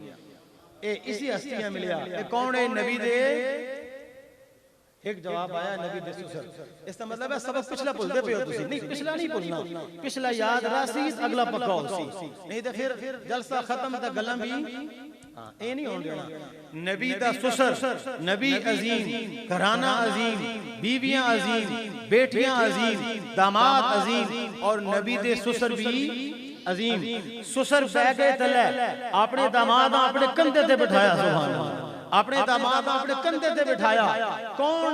ए इसी हस्तियां मिलिया। ए कौन है? नबी दे एक जवाब आया नबी दे सुसर। इसका मतलब है सबक पिछला भूलते पे हो तुसी, नहीं पिछला नहीं भूलना, पिछला याद रासी अगला पक्का होसी, नहीं तो फिर जलसा खत्म तो गल्लां भी ए नहीं होने देना। नबी दा सुसर, नबी अजीम, घराना अजीम, बीवियां अजीम, बेटियां अजीम, दामाद अजीम और नबी दे सुसर भी अजीम। सुसर बह गए तले अपने दामाद अपने कंधे ते बिठाया, सुभान अल्लाह, अपने दामाद अपने कंधे ते बिठाया। कौन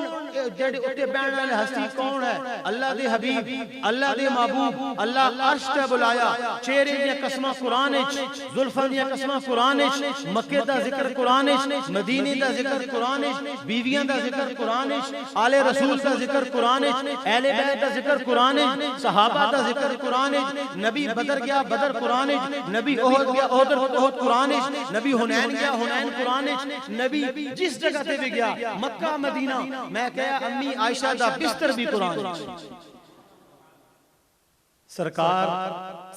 जेड़े उत्ते बैठने वाले हस्ती कौन है? अल्लाह दे हबीब, अल्लाह दे महबूब। अल्लाह अर्श ते बुलाया, चेहरे दी कसमां कुरान विच, जुल्फां दी कसमां कुरान विच, मक्के दा जिक्र कुरान विच, मदीने दा जिक्र कुरान विच, बीवियां दा जिक्र कुरान विच, आले रसूल दा जिक्र कुरान विच, अहले बैत दा जिक्र कुरान विच, सहाबा दा जिक्र कुरान विच, नबी बदर गया बदर कुरान विच, नबी ओहद गया ओहद कुरान विच, नबी हुनैन गया हुनैन कुरान विच, नबी जिस जगह पे भी गया मक्का मदीना, मैं कहा अम्मी आयशा दा बिस्तर भी कुरान विच। सरकार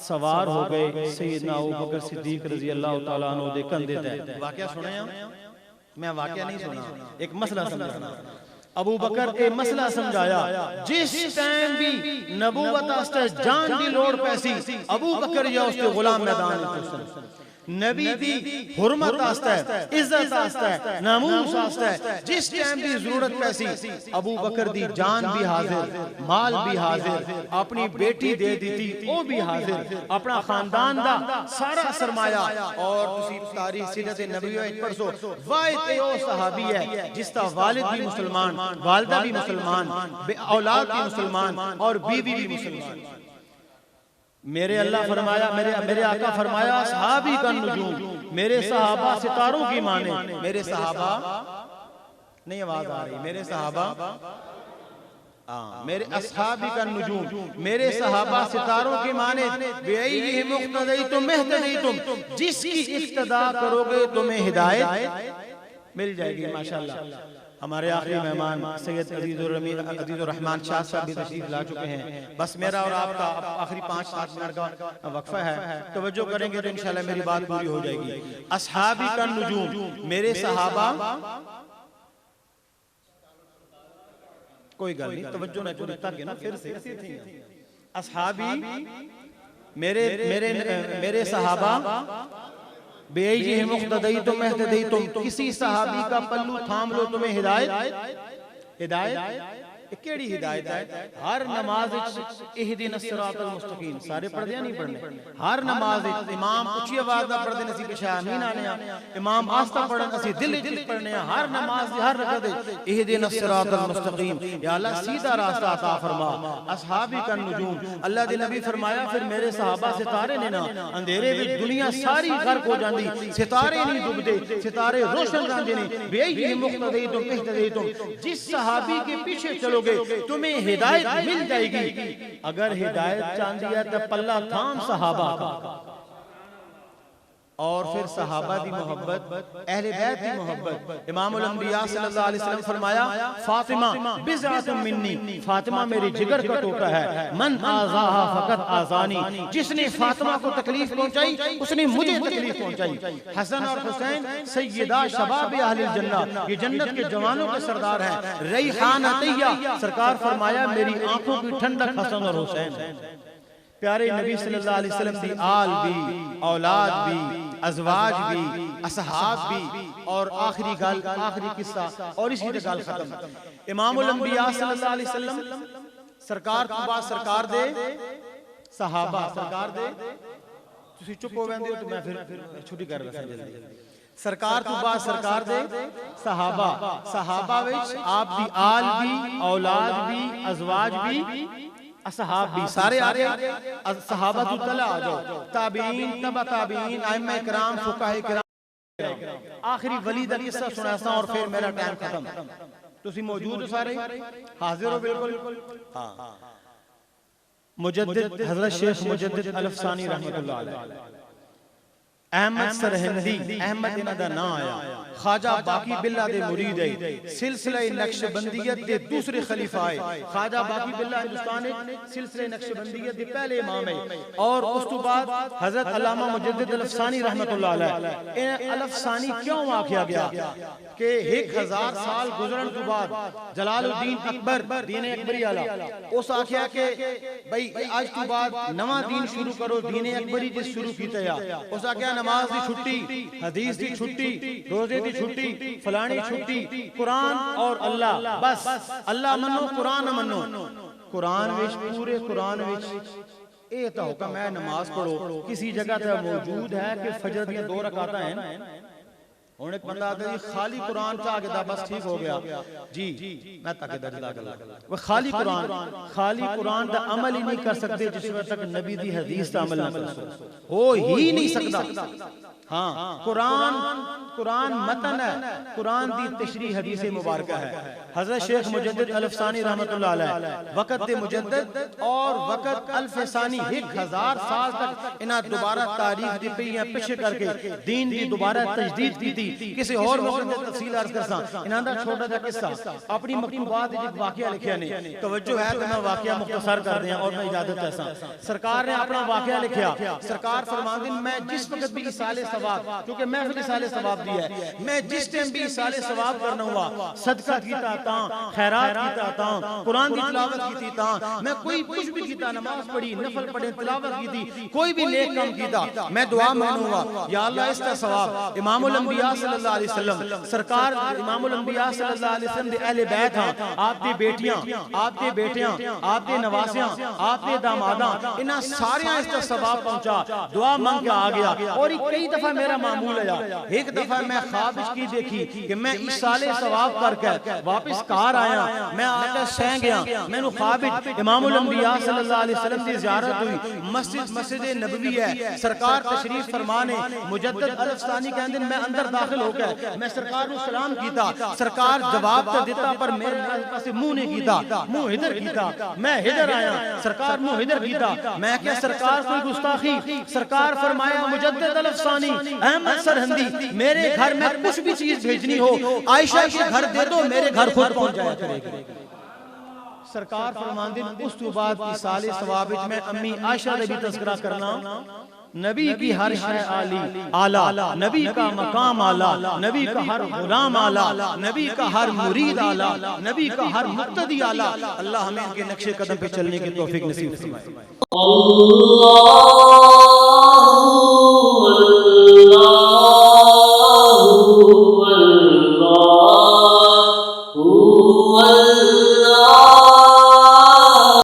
सवार हो गए सैयदना अबू बकर सिद्दीक रजी अल्लाह तआला अन्हु दे कंधे ते। वाकया सुनिया? मैं वाकया नहीं सुना, एक मसला समझाना। अबू बकर ए मसला समझाया, जिस टाइम भी नबूवत वास्ते जान दी लोड़ पैसी अबू बकर या उसके गुलाम मैदान में नबी दी हुर्मत वास्ते, इज्जत वास्ते, नामूस वास्ते जिस टाइम दी जरूरत पैसी अबू बकर दी जान भी हाजिर, माल भी हाजिर, अपनी बेटी दे दी थी वो भी हाजिर, अपना खानदान दा सारा सरमाया। और तुसी तारीख सीरत नबी विच पढ़सो वाहिद ओ सहाबी है जिसदा वालिद भी मुसलमान, वालिदा भी मुसलमान, औलाद भी मुसलमान और बीवी भी मुसलमान। मेरे अल्लाह फरमाया, मेरे आका फरमाया सहाबी का नुजूम, मेरे सहाबा सितारों की माने। मेरे सहाबा नहीं, आवाज आ रही, मेरे सहाबा मेरे असहाबी का नुजूम, मेरे सहाबा सितारों की माने। बेअय्यिहिम मुक़्तदय्तुम इह्तदय्तुम, जिसकी इक्तदा करोगे तुम्हें हिदायत मिल जाएगी। माशाअल्लाह हमारे आखिरी मेहमान सैयद अजीजुर रहमान शाह साहब भी तशरीफ ला चुके हैं। बस मेरा और आपका आखिरी 5-7 मिनट का वक्फा है, तवज्जो करेंगे तो इंशाल्लाह मेरी बात पूरी हो जाएगी। असहाबी का नुजूम, मेरे सहाबा, कोई गल नहीं, तवज्जो ना पूरी तक ना फिर से असहाबी मेरे सहाबा बेअय्यिहिम मुक़्तदय्तुम इह्तदय्तुम, किसी सहाबी का पल्लू थाम लो तुम्हें हिदायत। हिदायत केड़ी हिदायत है? हर नमाज इहदिनस सिरातल मुस्तकीम, सारे पढ़दे नहीं पढ़ने, हर नमाज इमाम उच्ची आवाज नाल पढ़दे नसी पेश आमीन आने, इमाम आस्ता पढ़न असी दिल विच पढ़ने, हर नमाज हर रकअत इहदिनस सिरातल मुस्तकीम, या अल्लाह सीधा रास्ता अता फरमा। असहाबी का नुजूम, अल्लाह दे नबी फरमाया फिर मेरे सहाबा सितारे ने ना, अंधेरे विच दुनिया सारी गर्क हो जांदी, सितारे नहीं डुबदे, सितारे रोशन रहंदे ने। बेअय्यिहिम मुक़्तदय्तुम इह्तदय्तुम, जिस सहाबी के पीछे चलो तुम्हें हिदायत मिल जाएगी। अगर हिदायत चाहती है तो पल्ला थाम सहाबा का, और फिर सहाबा दी मोहब्बत, अहले बैत दी मोहब्बत। इमामुल अंबिया सल्लल्लाहु अलैहि वसल्लम फरमाया फातिमा बिज़अतुम मिन्नी, फातिमा मेरी जिगर का टुकड़ा है। मन आज़ाहा फकत आज़ानी, जिसने फातिमा को तकलीफ पहुंचाई उसने मुझे तकलीफ पहुंचाई। हसन और हुसैन सय्यदा शबाब अहलिल जन्नह, ये जन्नत के जवानों के सरदार हैं। रैहान अतिया, सरकार फरमाया मेरी आंखों की ठंडक हसन और हुसैन। प्यारे नबी सल्लल्लाहु अलैहि वसल्लम की आल भी, औलाद भी, अज़वाज भी, असहाब भी, और आखिरी गाल, आखिरी किस्सा और इसी से गाल खत्म। इमामुल अंबिया सल्लल्लाहु अलैहि वसल्लम सरकार तो बात सरकार दे सहाबा, सरकार दे तुसी चुप हो वेंदे हो तो मैं फिर छुट्टी कर रहा जल्दी। सरकार तो बात सरकार दे सहाबा, सहाबा विच आप दी आल भी, औलाद भी, अज़वाज भी, असहाब भी सारे आ गए। सहाबा तू तला आ जाओ, ताबीन, तबा ताबीन, आइम्मा इकराम, फुकाहे इकराम। आखिरी वली दा किस्सा सुनासा और फिर मेरा टाइम खत्म। तुसी मौजूद हो सारे, हाजिर हो बिल्कुल। हाँ, मुजद्दिद हजरत शेख मुजद्दिद अल-अफसानी रहमतुल्लाह अलैह, अहमद सरहिंदी, अहमद इन्हां दा नाम आया, ख्वाजा बाकी बिल्ला दे मुरीद है, सिलसिला नक्शबंदियत दे दूसरे खलीफा है। ख्वाजा बाकी बिल्ला हिंदुस्तान में सिलसिला नक्शबंदियत दे पहले इमाम है। और उस तो बाद हजरत अल्लामा मुजद्दिद अल-अफसानी रहमतुल्लाह अलैह, इन अल-अफसानी क्यों आख्या गया कि 1000 साल गुजरन तो बाद जलालुद्दीन अकबर दीन अकबरी आला उस आख्या के भाई आज तो बाद नवा दीन शुरू करो, दीन अकबरी जिस शुरू कीता या उस आख्या नमाज दी छुट्टी, हदीस दी छुट्टी, रोजे दी छुट्टी, फलानी छुट्टी, कुरान और अल्लाह, बस अल्लाह मनो कुरान मनो। कुरान विच पूरे कुरान विच ये तो हुक्म है नमाज पढ़ो, किसी जगह पे मौजूद है कि फजर दी 2 रकातां हैं। हुण एक बंदा आता जी खाली कुरान चा के दा बस ठीक हो गया जी, मैं ताके दर्जदा गल वो खाली कुरान दा अमल ही नहीं कर सकते जिस वक्त तक नबी दी हदीस दा अमल ना कर हो ही नहीं सकता। हाँ, कुरान मतन है, कुरान दी तशरीह हदीस मुबारक है। हजरत शेख मुजद्दिद अल-अफसानी रहमतुल्लाह अलैह वक़्त दे मुजद्दिद और वक़्त अल-फसानी 1000 साल तक इन्हां दोबारा तारीख दी पईयां पीछे करके दीन दी दोबारा तजदीद की थी। किसी और वक़्त दी तफसील अर्ज करसा, इन्हां दा छोटा सा किस्सा अपनी मकतूबात विच एक वाकया लिखिया ने, तवज्जो है तो मैं वाकया मुख्तसर कर दियां और मैं इजाजत चाहता। सरकार ने अपना वाकया लिखिया, सरकार फरमांदे मैं जिस वक्त भी इसाले सवाब, क्योंकि महफिल इसाले सवाब दी है, मैं जिस टाइम भी इसाले सवाब करना हुआ, सदका कीता ता, खैरात कीता ता, कुरान की तिलावत कीती ता, मैं कोई कुछ भी कीता, नमाज पढ़ी, नफल पढ़े, तिलावत कीती, कोई भी नेक काम कीता, मैं दुआ मांगूंगा या अल्लाह इसका सवाब। इमामुल अंबिया सल्लल्लाहु अलैहि वसल्लम सरकार, इमामुल अंबिया सल्लल्लाहु अलैहि वसल्लम दे अहले बैत हां, आपदी बेटियां, आपदे बेटियां, आपदे नवासियां, आपदे दामादां, इन्हां सारियां इसका सवाब पहुंचा, दुआ मांग के आ गया। और कई दफा मेरा मामूल आया, एक दफा मैं ख्वाब की देखी कि मैं इसाले सवाब करके वापस कार आया, मैं आकर सह गया, मैंने ख्वाब इमामुल अंबिया सल्लल्लाहु अलैहि वसल्लम की ज़ियारत हुई, मस्जिद नबवी है, सरकार तशरीफ फरमाने, मुजद्दिद अल-अफसानी कहंदे मैं अंदर दाखिल होकर मैं सरकार को सलाम कीता, सरकार जवाब तो दिता पर मेरे पासे मुंह नहीं कीता, मुंह इधर कीता, मैं इधर आया, सरकार मुंह इधर कीता, मैं क्या सरकार कोई गुस्ताखी, सरकार फरमाया मुजद्दिद अल-अफसानी अहमद सरहिंदी मेरे घर में कुछ भी चीज भेजनी हो आयशा के घर दे दो, मेरे घर खुद पहुंच जाया करेगी। सरकार फरमांदे उस तो बाद इसाले सवाब विच मैं अम्मी आयशा दा भी तज़किरा करना, नबी की हर शय आला, नबी का मकाम आला, नबी का हर गुलाम आला, नबी का हर मुरीद आला, नबी का हर मुक्तदी आला। अल्लाह हमें इनके नक्शे कदम पे चलने की तौफीक नसीब फरमाए।